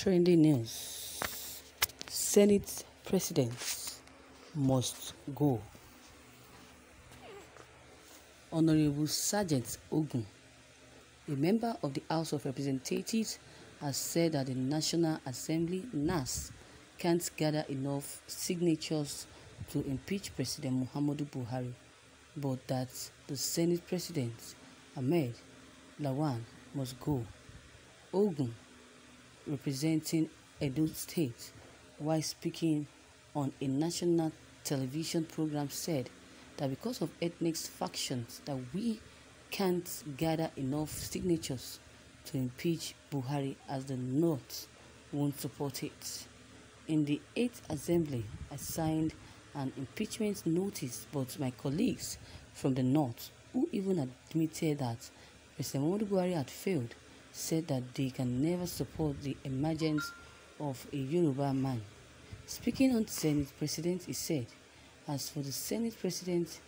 Trending news. Senate President must go. Honorable Sergeant Ogun, a member of the House of Representatives, has said that the National Assembly (NAS) can't gather enough signatures to impeach President Muhammadu Buhari, but that the Senate President, Ahmed, Lawan, must go. Ogun, representing Edo State, while speaking on a national television program, said that because of ethnic factions that we can't gather enough signatures to impeach Buhari, as the North won't support it. In the 8th Assembly, I signed an impeachment notice, but my colleagues from the North, who even admitted that President Muhammadu Buhari had failed, said that they can never support the emergence of a Yoruba man. Speaking on the Senate President, he said, as for the Senate President,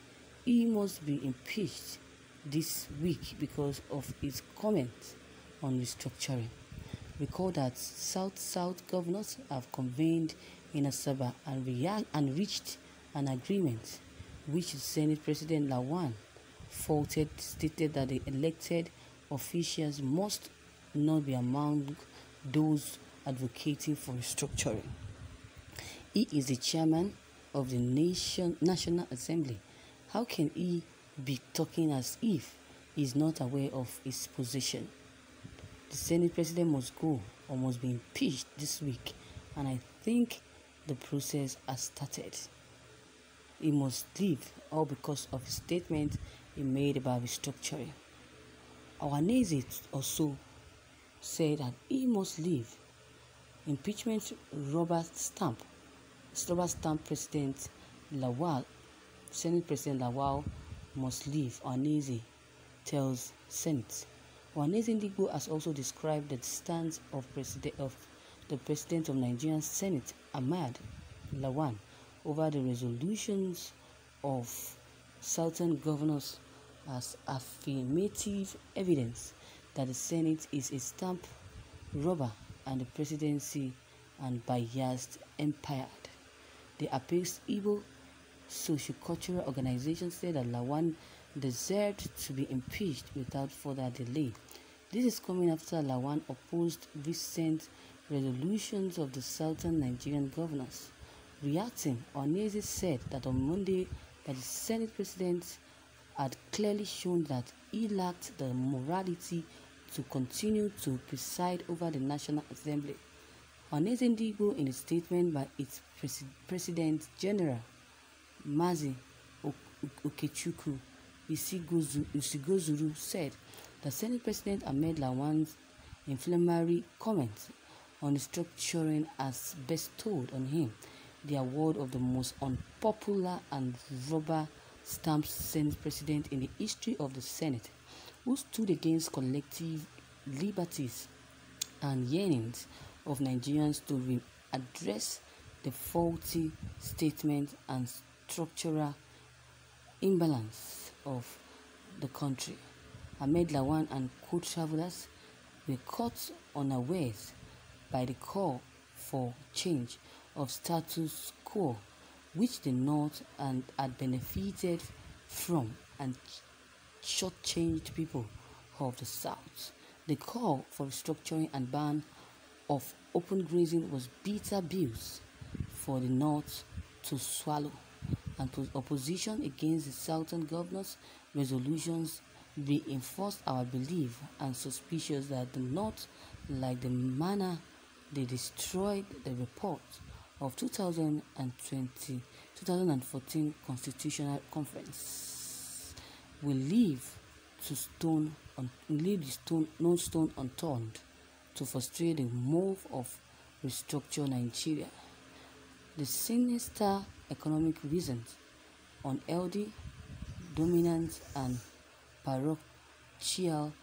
he must be impeached this week because of his comments on restructuring. Recall that South governors have convened in Asaba and reached an agreement, which the Senate President Lawan stated that the elected officials must not be among those advocating for restructuring. He is the chairman of the National Assembly. How can he be talking as if he is not aware of his position? The Senate President must go or must be impeached this week, and I think the process has started. He must leave, all because of his statement he made about restructuring. Our Nezi also said that he must leave. Impeachment rubber stamp President Lawan, Senate President Lawan must leave, Ohaneze tells Senate. Ohaneze Ndigbo has also described the stance of the President of Nigerian Senate, Ahmed, Lawan, over the resolutions of Southern governors as affirmative evidence that the Senate is a stamp robber and the presidency and biased empire. The Apex Igbo socio-cultural organization said that Lawan deserved to be impeached without further delay. This is coming after Lawan opposed recent resolutions of the Southern Nigerian governors. Reacting, Ohaneze said that on Monday that the Senate President had clearly shown that he lacked the morality to continue to preside over the National Assembly. Ohaneze Ndigbo, in a statement by its President General, Mazi Okechukwu Isigozuru, said that Senate President Ahmed Lawan's inflammatory comments on restructuring has bestowed on him the award of the most unpopular and rubber-stamped Senate President in the history of the Senate, who stood against collective liberties and yearnings of Nigerians to address the faulty statement and structural imbalance of the country. Ahmed Lawan and co-travelers were caught unawares by the call for change of status quo, which the North had benefited from and shortchanged people of the South. The call for restructuring and ban of open grazing was bitter bills for the North to swallow, and opposition against the Southern governors' resolutions reinforced our belief and suspicions that the North, like the manner they destroyed the report of 2014 Constitutional Conference, will leave no stone unturned to frustrate the move of restructure Nigeria. The sinister economic reasons, unhealthy, dominant and parochial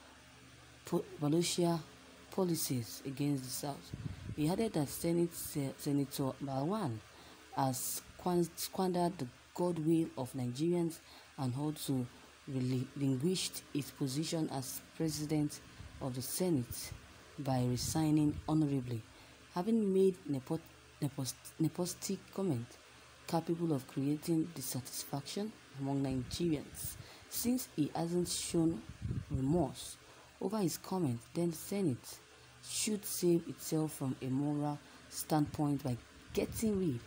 policies against the South. He added that Senator Lawan has squandered the goodwill of Nigerians and also relinquished his position as President of the Senate by resigning honorably having made nepotistic comment capable of creating dissatisfaction among Nigerians. Since he hasn't shown remorse over his comment, then the Senate should save itself from a moral standpoint by getting rid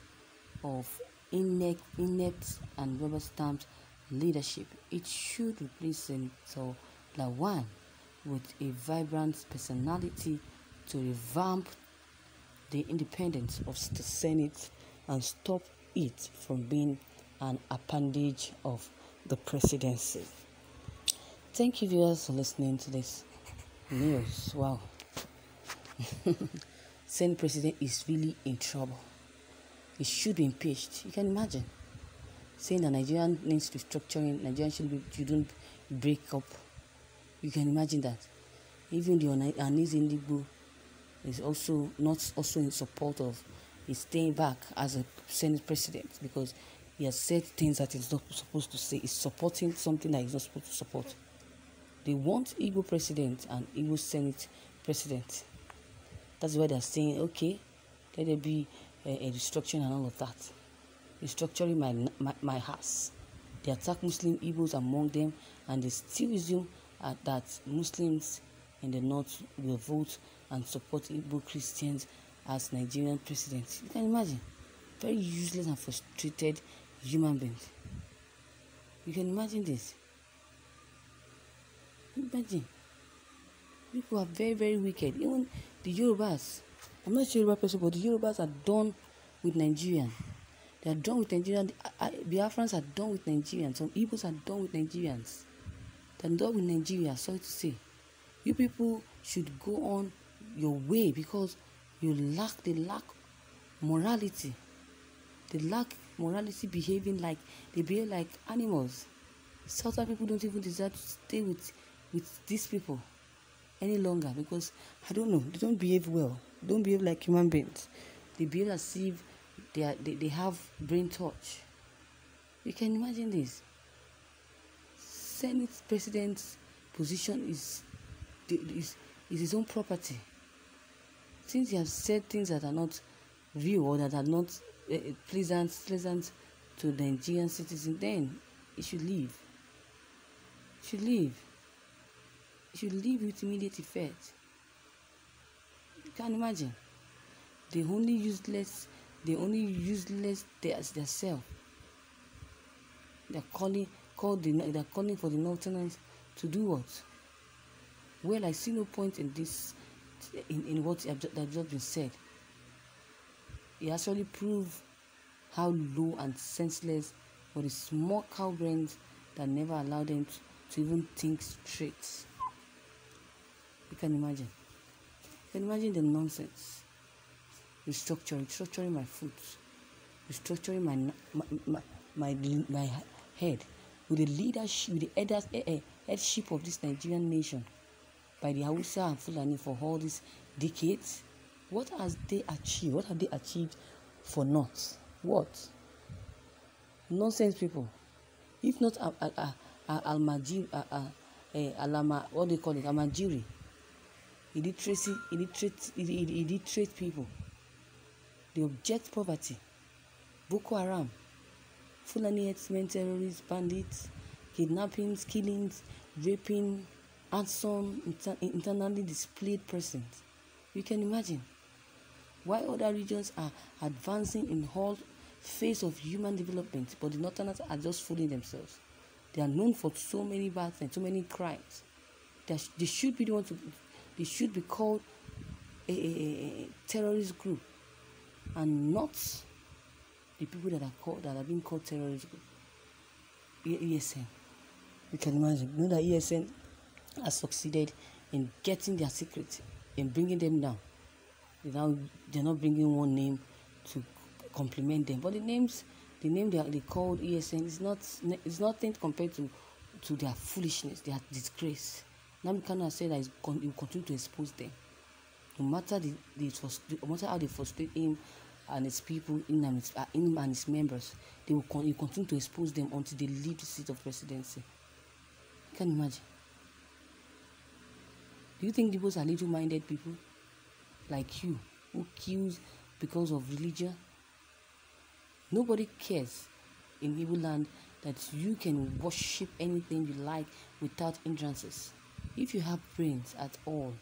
of inept and rubber-stamped leadership. It should replace Senator Lawan with a vibrant personality to revamp the independence of the Senate and stop it from being an appendage of the presidency. Thank you, viewers, for listening to this news. Wow. Senate president is really in trouble. He should be impeached. You can imagine saying that Nigeria needs restructuring, Nigeria shouldn't break up. You can imagine that. Even the Anis Indigo is also not also in support of his staying back as a Senate president, because he has said things that he's not supposed to say. He's supporting something that he's not supposed to support. They want Igbo president and Igbo Senate president. That's why they're saying, okay, let there be a restructuring and all of that. Restructuring my house. They attack Muslim Igbos among them, and they still assume that Muslims in the north will vote and support Igbo Christians as Nigerian president. You can imagine. Very useless and frustrated human beings. You can imagine this. Imagine. People are very, very wicked. Even the Yorubas. I'm not sure Yoruba person, but the Yorubas are done with Nigerian. They are done with Nigerian. Biafrans are done with Nigerians. Some Igbos are done with Nigerians. They are done with Nigeria, sorry to say. You people should go on your way because they lack morality. They lack morality, they behave like animals. Southern people don't even deserve to stay with these people any longer, because I don't know, they don't behave well. They don't behave like human beings. They behave as if they have brain touch. You can imagine this. Senate president's position is his own property. Since he has said things that are not real or that are not pleasant to the Nigerian citizens, then he should leave. He should leave with immediate effect. You can imagine. They only useless themselves. They're calling for the Northerners to do what? Well, I see no point in this, in what has just been said. It actually proved how low and senseless were the small cow brains that never allowed them to even think straight. You can imagine. You can imagine the nonsense. Restructuring my foot, restructuring my head with the leadership, with the headship of this Nigerian nation by the Hausa and Fulani for all these decades. What has they achieved? What have they achieved for naught? What? Nonsense people. If not Almajiri, what do you call it? Almajiri. Illiterate people. They object poverty. Boko Haram, Fulani herdsmen, terrorists, bandits, kidnappings, killings, raping, arson, internally displaced persons. You can imagine. Why other regions are advancing in all phase of human development, but the Northerners are just fooling themselves. They are known for so many bad things, so many crimes. They should be the ones they should be called a terrorist group, and not the people that are being called terrorist group. ESN. You can imagine. You know that ESN has succeeded in getting their secret, in bringing them down. They're not bringing one name to complement them, but the name they called ESN is nothing compared to their foolishness, their disgrace. Now we cannot say that he will continue to expose them, no matter how they frustrate him and his people, him and his members. He will continue to expose them until they leave the seat of presidency. You can imagine. Do you think those are little-minded people like you, who kills because of religion. Nobody cares in Igbo land that you can worship anything you like without hindrances. If you have brains at all,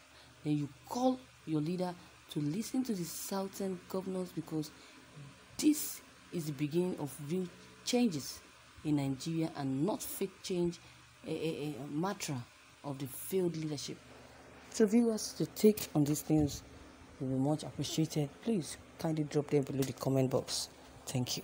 then you call your leader to listen to the southern governors, because this is the beginning of real changes in Nigeria and not fake change, a mantra of the failed leadership. So viewers, the take on these things will be much appreciated. Please kindly drop them below the comment box. Thank you.